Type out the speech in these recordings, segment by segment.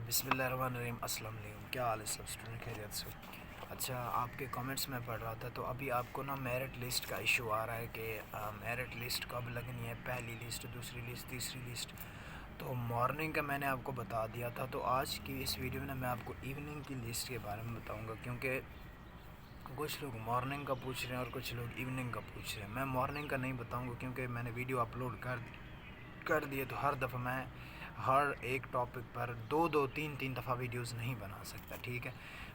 بسم اللہ الرحمن الرحیم۔ السلام علیکم، کیا حال ہے سب اسٹوڈنٹ؟ خیریت سے؟ اچھا، آپ کے کامنٹس میں پڑھ رہا تھا تو ابھی آپ کو نا میرٹ لسٹ کا ایشو آ رہا ہے کہ میرٹ لسٹ کب لگنی ہے، پہلی لسٹ، دوسری لسٹ، تیسری لسٹ۔ تو مارننگ کا میں نے آپ کو بتا دیا تھا، تو آج کی اس ویڈیو میں میں آپ کو ایوننگ کی لسٹ کے بارے میں بتاؤں گا، کیونکہ کچھ لوگ مارننگ کا پوچھ رہے ہیں اور کچھ لوگ ایوننگ کا پوچھ رہے ہیں۔ میں مارننگ کا نہیں بتاؤں گا کیونکہ میں نے ویڈیو اپلوڈ کر دیے، تو ہر دفعہ میں ہر ایک ٹاپک پر دو تین دفعہ ویڈیوز نہیں بنا سکتا، ٹھیک ہے؟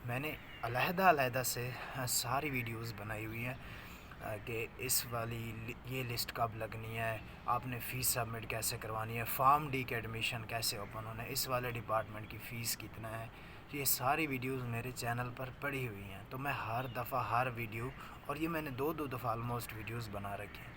میں نے علیحدہ سے ساری ویڈیوز بنائی ہوئی ہیں کہ اس والی یہ لسٹ کب لگنی ہے، آپ نے فیس سبمٹ کیسے کروانی ہے، فارم ڈی کے ایڈمیشن کیسے اوپن ہونا ہے، اس والے ڈپارٹمنٹ کی فیس کتنا ہے۔ یہ ساری ویڈیوز میرے چینل پر پڑی ہوئی ہیں، تو میں ہر دفعہ ہر ویڈیو، اور یہ میں نے دو دفعہ آلموسٹ ویڈیوز بنا رکھی ہیں،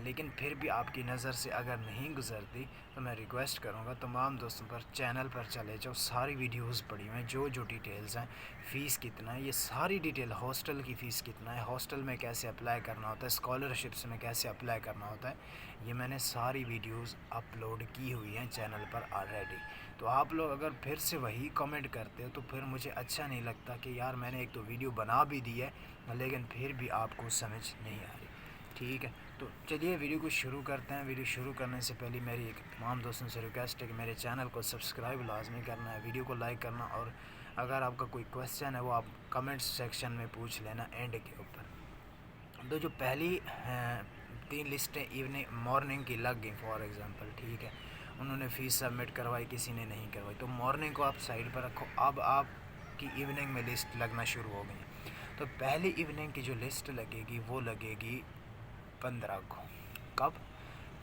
لیکن پھر بھی آپ کی نظر سے اگر نہیں گزرتی تو میں ریکویسٹ کروں گا تمام دوستوں پر چینل پر چلے جاؤ، ساری ویڈیوز پڑی ہوئی ہیں، جو ڈیٹیلز ہیں، فیس کتنا ہے، یہ ساری ڈیٹیل، ہاسٹل کی فیس کتنا ہے، ہاسٹل میں کیسے اپلائی کرنا ہوتا ہے، اسکالرشپس میں کیسے اپلائی کرنا ہوتا ہے، یہ میں نے ساری ویڈیوز اپلوڈ کی ہوئی ہیں چینل پر آلریڈی۔ تو آپ لوگ اگر پھر سے وہی کمنٹ کرتے ہو تو پھر مجھے اچھا نہیں لگتا کہ یار میں نے ایک تو ویڈیو بنا بھی دی ہے لیکن پھر بھی آپ کو سمجھ نہیں آ رہی، ٹھیک ہے؟ تو چلیے ویڈیو کو شروع کرتے ہیں۔ ویڈیو شروع کرنے سے پہلے میری ایک تمام دوستوں سے ریکویسٹ ہے کہ میرے چینل کو سبسکرائب لازمی کرنا ہے، ویڈیو کو لائک کرنا، اور اگر آپ کا کوئی کویسچن ہے وہ آپ کمنٹس سیکشن میں پوچھ لینا اینڈ کے اوپر۔ تو جو پہلی تین لسٹیں ایوننگ مارننگ کی لگ گئیں فار ایگزامپل، ٹھیک ہے؟ انہوں نے فیس سبمٹ کروائی، کسی نے نہیں کروائی، تو مارننگ کو آپ سائڈ پر رکھو، اب آپ کی ایوننگ میں لسٹ لگنا شروع ہو گئی۔ تو پہلی ایوننگ کی جو لسٹ لگے گی وہ لگے گی 15 کو۔ کب؟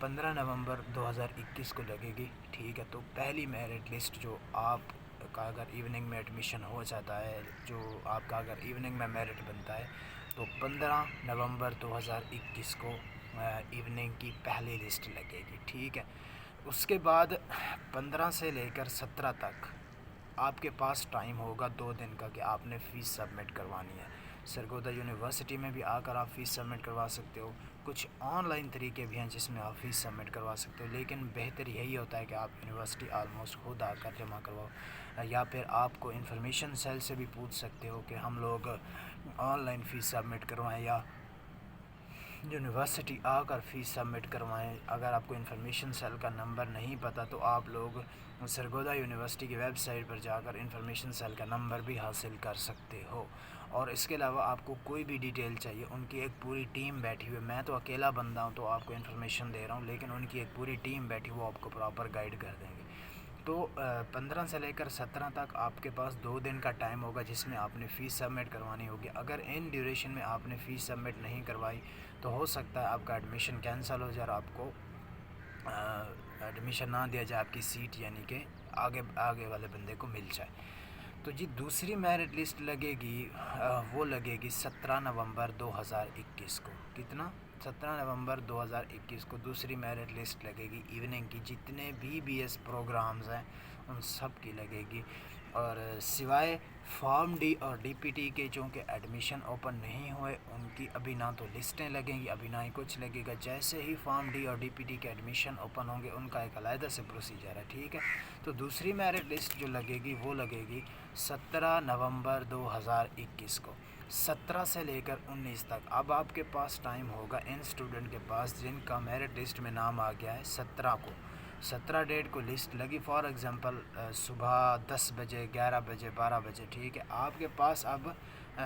15 نومبر 2021 کو لگے گی، ٹھیک ہے؟ تو پہلی میرٹ لسٹ جو آپ کا اگر ایوننگ میں ایڈمیشن ہو جاتا ہے، جو آپ کا اگر ایوننگ میں میرٹ بنتا ہے، تو 15 نومبر 2021 کو ایوننگ کی پہلی لسٹ لگے گی، ٹھیک ہے؟ اس کے بعد 15 سے لے کر 17 تک آپ کے پاس ٹائم ہوگا 2 دن کا کہ آپ نے فیس سبمٹ کروانی ہے۔ سرگودا یونیورسٹی میں بھی آ کر آپ فیس سبمٹ کروا سکتے ہو، کچھ آن لائن طریقے بھی ہیں جس میں آپ فیس سبمٹ کروا سکتے ہو، لیکن بہتر یہی ہوتا ہے کہ آپ یونیورسٹی آلموسٹ خود آ کر جمع کرواؤ، یا پھر آپ کو انفارمیشن سیل سے بھی پوچھ سکتے ہو کہ ہم لوگ آن لائن فیس سبمٹ کروائیں یا یونیورسٹی آ کر فیس سبمٹ کروائیں۔ اگر آپ کو انفارمیشن سیل کا نمبر نہیں پتہ تو آپ لوگ سرگودا یونیورسٹی کی ویب سائٹ پر جا کر انفارمیشن سیل کا نمبر بھی حاصل کر سکتے ہو۔ اور اس کے علاوہ آپ کو کوئی بھی ڈیٹیل چاہیے، ان کی ایک پوری ٹیم بیٹھی ہوئی ہے، میں تو اکیلا بندہ ہوں تو آپ کو انفارمیشن دے رہا ہوں، لیکن ان کی ایک پوری ٹیم بیٹھی وہ آپ کو پراپر گائیڈ کر دیں گے۔ تو 15 سے لے کر 17 تک آپ کے پاس 2 دن کا ٹائم ہوگا جس میں آپ نے فیس سبمٹ کروانی ہوگی۔ اگر ان ڈیوریشن میں آپ نے فیس سبمٹ نہیں کروائی تو ہو سکتا ہے آپ کا ایڈمیشن کینسل ہو جائے اور آپ کو ایڈمیشن نہ دیا جائے، آپ کی سیٹ یعنی کہ آگے والے بندے کو مل جائے۔ تو جی دوسری میرٹ لسٹ لگے گی، وہ لگے گی 17 نومبر 2021 کو۔ کتنا؟ 17 نومبر 2021 کو دوسری میرٹ لسٹ لگے گی ایوننگ کی، جتنے بھی بی ایس پروگرامز ہیں ان سب کی لگے گی، اور سوائے فارم ڈی اور ڈی پی ٹی کے چونکہ ایڈمیشن اوپن نہیں ہوئے ان کی ابھی نہ تو لسٹیں لگیں گی، ابھی نہ ہی کچھ لگے گا۔ جیسے ہی فارم ڈی اور ڈی پی ٹی کے ایڈمیشن اوپن ہوں گے ان کا ایک علیحدہ سے پروسیجر ہے، ٹھیک ہے؟ تو دوسری میرٹ لسٹ جو لگے گی وہ لگے گی 17 نومبر 2021 کو، 17 سے لے کر 19 تک۔ اب آپ کے پاس ٹائم ہوگا ان اسٹوڈنٹ کے پاس جن کا میرٹ لسٹ میں نام آ گیا ہے 17 کو، 17 ڈیٹ کو لسٹ لگی فار ایگزامپل صبح 10 بجے، 11 بجے، 12 بجے، ٹھیک ہے؟ آپ کے پاس اب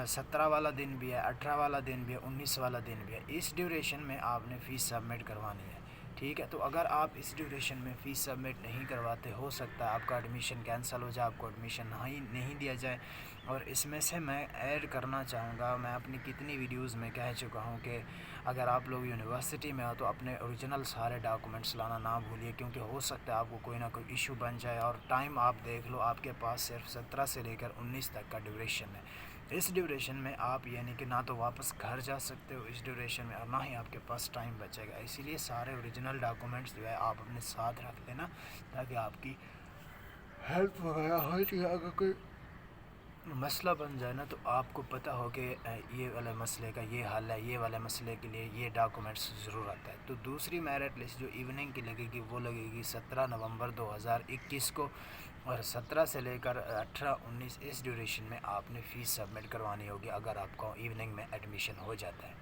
17 والا دن بھی ہے، 18 والا دن بھی ہے، 19 والا دن بھی ہے، اس ڈیوریشن میں آپ نے فیس سبمٹ کروانی ہے، ٹھیک ہے؟ تو اگر آپ اس ڈیوریشن میں فیس سبمٹ نہیں کرواتے ہو سکتا ہے آپ کا ایڈمیشن کینسل ہو جائے، آپ کو ایڈمیشن نہیں دیا جائے۔ اور اس میں سے میں ایڈ کرنا چاہوں گا، میں اپنی کتنی ویڈیوز میں کہہ چکا ہوں کہ اگر آپ لوگ یونیورسٹی میں ہو تو اپنے اوریجنل سارے ڈاکومنٹس لانا نہ بھولیے، کیونکہ ہو سکتا ہے آپ کو کوئی نہ کوئی ایشو بن جائے، اور ٹائم آپ دیکھ لو آپ کے پاس صرف 17 سے لے کر 19 تک کا ڈیوریشن ہے۔ اس ڈیوریشن میں آپ یعنی کہ نہ تو واپس گھر جا سکتے ہو اس ڈیوریشن میں، اور نہ ہی آپ کے پاس ٹائم بچے گا، اسی لیے سارے اوریجنل ڈاکومنٹس جو ہے آپ اپنے ساتھ رکھ لینا تاکہ آپ کی ہیلپ وغیرہ ہو جائے، اگر کوئی مسئلہ بن جائے نا تو آپ کو پتہ ہو کہ یہ والے مسئلے کا یہ حل ہے، یہ والے مسئلے کے لیے یہ ڈاکومنٹس ضرورت ہے۔ تو دوسری میرٹ لسٹ جو ایوننگ کی لگے گی وہ لگے گی 17 نومبر 2021 کو، اور 17 سے لے کر 18-19 اس ڈیوریشن میں آپ نے فیس سبمٹ کروانی ہوگی اگر آپ کو ایوننگ میں ایڈمیشن ہو جاتا ہے۔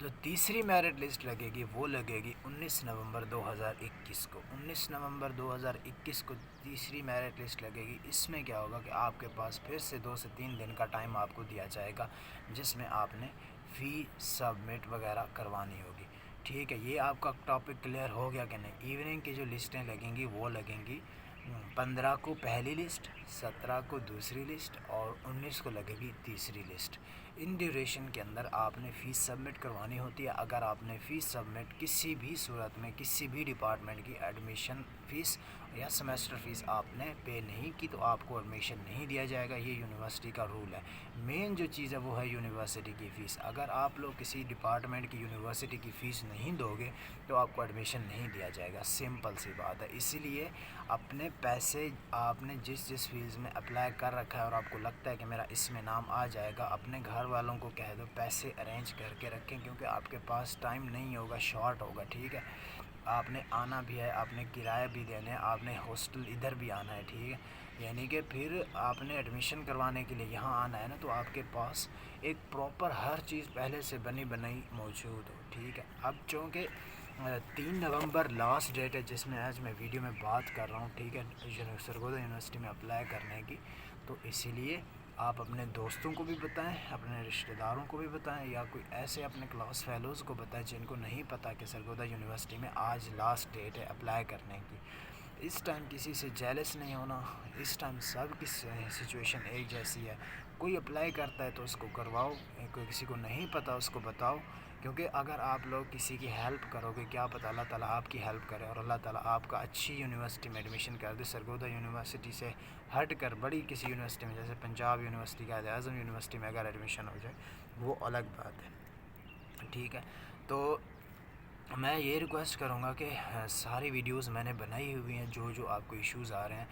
جو تیسری میرٹ لسٹ لگے گی وہ لگے گی 19 نومبر 2021 کو۔ 19 نومبر 2021 کو تیسری میرٹ لسٹ لگے گی۔ اس میں کیا ہوگا کہ آپ کے پاس پھر سے 2 سے 3 دن کا ٹائم آپ کو دیا جائے گا جس میں آپ نے فی سبمٹ وغیرہ کروانی ہوگی، ٹھیک ہے۔ یہ آپ کا ٹاپک کلیئر ہو گیا کہ نہیں؟ ایوننگ کی جو لسٹیں لگیں گی وہ لگیں گی 15 کو پہلی لسٹ، 17 کو دوسری لسٹ اور 19 کو لگے گی تیسری لسٹ۔ ان ڈیوریشن کے اندر آپ نے فیس سبمٹ کروانی ہوتی ہے۔ اگر آپ نے فیس سبمٹ کسی بھی صورت میں کسی بھی ڈپارٹمنٹ کی ایڈمیشن فیس یا سمیسٹر فیس آپ نے پے نہیں کی تو آپ کو ایڈمیشن نہیں دیا جائے گا، یہ یونیورسٹی کا رول ہے۔ مین جو چیز ہے وہ ہے یونیورسٹی کی فیس۔ اگر آپ لوگ کسی ڈپارٹمنٹ کی یونیورسٹی کی فیس نہیں دو گے تو آپ کو ایڈمیشن نہیں دیا جائے گا، سمپل سی بات ہے۔ اسی لیے اپنے پیسے آپ نے جس فیس میں اپلائی کر رکھا ہے اور آپ کو لگتا ہے کہ میرا اس میں نام آ جائے گا، اپنے گھر والوں کو کہہ دو پیسے ارینج کر کے رکھیں، کیونکہ آپ کے پاس ٹائم نہیں ہوگا، شارٹ ہوگا، ٹھیک ہے۔ آپ نے آنا بھی ہے، آپ نے کرایہ بھی دینا ہے، آپ نے ہاسٹل ادھر بھی آنا ہے، ٹھیک ہے۔ یعنی کہ پھر آپ نے ایڈمیشن کروانے کے لیے یہاں آنا ہے نا، تو آپ کے پاس ایک پراپر ہر چیز پہلے سے بنی بنائی موجود ہو، ٹھیک ہے۔ اب چونکہ 3 نومبر لاسٹ ڈیٹ ہے جس میں آج میں ویڈیو میں بات کر رہا ہوں، ٹھیک ہے، سرگودا یونیورسٹی میں اپلائی کرنے کی، تو اسی لیے آپ اپنے دوستوں کو بھی بتائیں، اپنے رشتہ داروں کو بھی بتائیں، یا کوئی ایسے اپنے کلاس فیلوز کو بتائیں جن کو نہیں پتہ کہ سرگودا یونیورسٹی میں آج لاسٹ ڈیٹ ہے اپلائی کرنے کی۔ اس ٹائم کسی سے جیلس نہیں ہونا، اس ٹائم سب کی سچویشن ایک جیسی ہے۔ کوئی اپلائی کرتا ہے تو اس کو کرواؤ، کوئی کسی کو نہیں پتہ اس کو بتاؤ، کیونکہ اگر آپ لوگ کسی کی ہیلپ کرو گے کیا پتہ اللہ تعالیٰ آپ کی ہیلپ کرے اور اللہ تعالیٰ آپ کا اچھی یونیورسٹی میں ایڈمیشن کر دے۔ سرگودا یونیورسٹی سے ہٹ کر بڑی کسی یونیورسٹی میں جیسے پنجاب یونیورسٹی، قائد اعظم یونیورسٹی میں اگر ایڈمیشن ہو جائے وہ الگ بات ہے، ٹھیک ہے۔ تو میں یہ ریکویسٹ کروں گا کہ ساری ویڈیوز میں نے بنائی ہوئی ہیں، جو آپ کو ایشوز آ رہے ہیں۔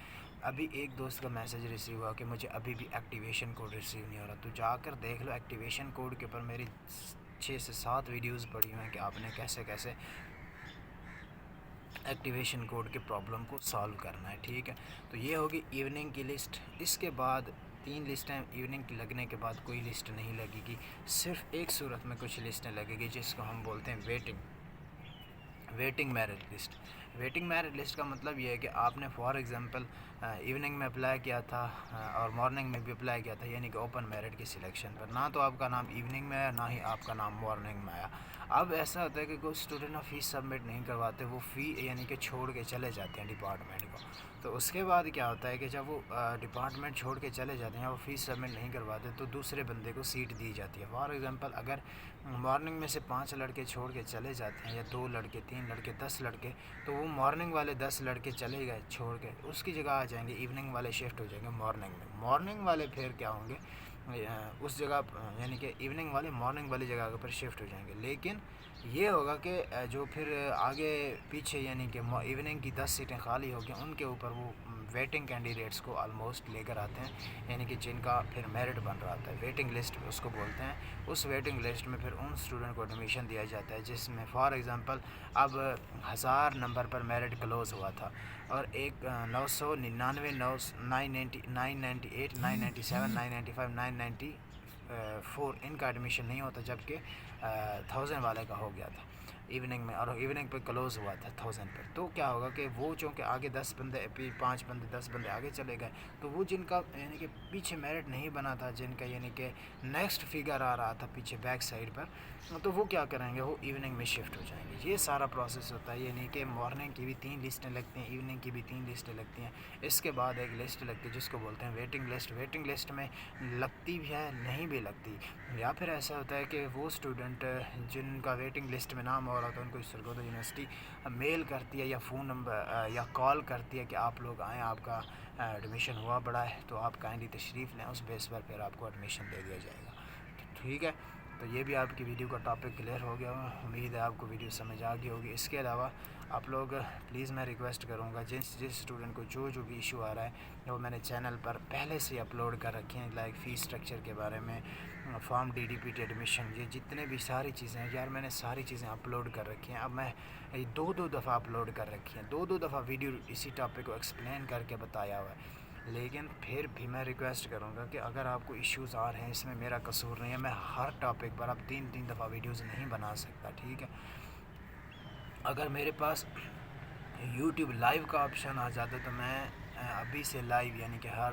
ابھی ایک دوست کا میسیج ریسیو ہوا کہ مجھے ابھی بھی ایکٹیویشن کوڈ ریسیو نہیں ہو رہا، تو جا کر دیکھ لو ایکٹیویشن کوڈ کے اوپر میری 6 سے 7 ویڈیوز پڑی ہوئی ہیں کہ آپ نے کیسے ایکٹیویشن کوڈ کے پرابلم کو سالو کرنا ہے، ٹھیک ہے۔ تو یہ ہوگی ایوننگ کی لسٹ۔ اس کے بعد 3 لسٹیں ایوننگ کی لگنے کے بعد کوئی لسٹ نہیں لگے گی، صرف ایک صورت میں کچھ لسٹیں لگے گی جس کو ہم بولتے ہیں waiting merit list. Waiting merit list کا مطلب یہ ہے کہ آپ نے فار ایگزامپل ایوننگ میں اپلائی کیا تھا اور مارننگ میں بھی اپلائی کیا تھا، یعنی کہ اوپن میرٹ کی سلیکشن پر، نہ تو آپ کا نام ایوننگ میں آیا نہ ہی آپ کا نام مارننگ میں آیا۔ اب ایسا ہوتا ہے کہ کوئی اسٹوڈنٹ فیس سبمٹ نہیں کرواتے، وہ یعنی کہ چھوڑ کے چلے جاتے ہیں ڈپارٹمنٹ کو، تو اس کے بعد کیا ہوتا ہے کہ جب وہ ڈپارٹمنٹ چھوڑ کے چلے جاتے ہیں یا وہ فیس سبمٹ نہیں کرواتے تو دوسرے بندے کو سیٹ دی جاتی ہے۔ فار ایگزامپل اگر مارننگ میں سے 5 لڑکے چھوڑ کے چلے جاتے ہیں یا 2 لڑکے 3 لڑکے 10 لڑکے، تو وہ مارننگ والے 10 لڑکے چلے گئے چھوڑ کے، اس کی جگہ آ جائیں گے ایوننگ والے، شفٹ ہو جائیں گے مارننگ میں۔ مارننگ والے پھر کیا ہوں گے اس جگہ، یعنی کہ ایوننگ والے مارننگ والی جگہ پر شفٹ ہو جائیں گے، لیکن یہ ہوگا کہ جو پھر آگے پیچھے یعنی کہ ایوننگ کی 10 سیٹیں خالی ہوگی ان کے اوپر وہ ویٹنگ کینڈیڈیٹس کو آلموسٹ لے کر آتے ہیں، یعنی کہ جن کا پھر میرٹ بن رہا ہے، ویٹنگ لسٹ اس کو بولتے ہیں۔ اس ویٹنگ لسٹ میں پھر ان اسٹوڈنٹ کو ایڈمیشن دیا جاتا ہے جس میں فار ایگزامپل اب 1000 نمبر پر میرٹ کلوز ہوا تھا اور ایک 999 998 997 995 994 ان کا ایڈمیشن نہیں ہوتا، جبکہ 1000 والے کا ہو گیا تھا ایوننگ میں، اور ایوننگ پہ کلوز ہوا تھا 1000 پر۔ تو کیا ہوگا کہ وہ چونکہ آگے 10 بندے 5 بندے 10 بندے آگے چلے گئے، تو وہ جن کا یعنی کہ پیچھے میرٹ نہیں بنا تھا، جن کا یعنی کہ نیکسٹ فگر آ رہا تھا پیچھے بیک سائڈ پر، تو وہ کیا کریں گے، وہ ایوننگ میں شفٹ ہو جائیں گے۔ یہ سارا پروسیس ہوتا ہے، یعنی کہ مارننگ کی بھی 3 لسٹیں لگتی ہیں، ایوننگ کی بھی 3 لسٹیں لگتی ہیں، اس کے بعد ایک لسٹ لگتی ہے جس کو بولتے ہیں ویٹنگ لسٹ۔ ویٹنگ لسٹ میں لگتی بھی ہے نہیں بھی لگتی، یا پھر ایسا ہوتا ہے کہ وہ اسٹوڈنٹ جن کا ویٹنگ لسٹ میں نام ہو رہا تھا ان کو سرگودا یونیورسٹی میل کرتی ہے یا فون نمبر یا کال کرتی ہے کہ آپ لوگ آئیں، آپ کا ایڈمیشن ہوا پڑا ہے تو آپ کائنڈلی تشریف لیں، اس بیس پر پھر آپ کو ایڈمیشن دے دیا جائے گا، ٹھیک ہے۔ تو یہ بھی آپ کی ویڈیو کا ٹاپک کلیئر ہو گیا، امید ہے آپ کو ویڈیو سمجھ آ گئی ہوگی۔ اس کے علاوہ آپ لوگ پلیز میں ریکویسٹ کروں گا جس اسٹوڈنٹ کو جو بھی ایشو آ رہا ہے وہ میں نے چینل پر پہلے سے اپلوڈ کر رکھے ہیں، لائک فیس اسٹرکچر کے بارے میں، form D D P T admission, یہ جتنے بھی ساری چیزیں ہیں یار میں نے ساری چیزیں اپلوڈ کر رکھی ہیں۔ اب میں دو دفعہ اپلوڈ کر رکھی ہیں، دو دفعہ ویڈیو اسی ٹاپک کو ایکسپلین کر کے بتایا ہوا ہے۔ لیکن پھر بھی میں ریکویسٹ کروں گا کہ اگر آپ کو ایشوز آ رہے ہیں اس میں میرا قصور نہیں ہے، میں ہر ٹاپک پر اب تین دفعہ ویڈیوز نہیں بنا سکتا، ٹھیک ہے۔ اگر میرے پاس یوٹیوب لائیو کا آپشن آ جاتا تو میں ابھی سے لائیو یعنی کہ ہر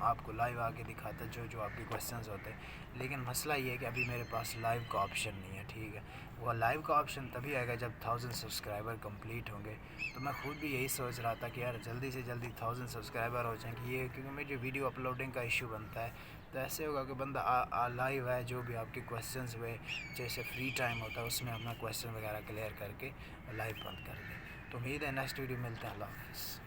آپ کو لائیو آ کے دکھاتا جو آپ کے کویسچنز ہوتے ہیں، لیکن مسئلہ یہ ہے کہ ابھی میرے پاس لائیو کا آپشن نہیں ہے، ٹھیک ہے۔ وہ لائیو کا آپشن تبھی آئے گا جب 1000 سبسکرائبر کمپلیٹ ہوں گے۔ تو میں خود بھی یہی سوچ رہا تھا کہ یار جلدی سے جلدی 1000 سبسکرائبر ہو جائیں گے، یہ کیونکہ مجھے ویڈیو اپلوڈنگ کا ایشو بنتا ہے، تو ایسے ہوگا کہ بندہ لائیو ہے، جو بھی آپ کے کویسچنز ہوئے جیسے فری ٹائم ہوتا ہے اس میں اپنا کویسچن وغیرہ کلیئر کر کے لائیو بند کر دیں۔ تو امید ہے نیکسٹ ویڈیو ملتے ہیں، اللہ حافظ۔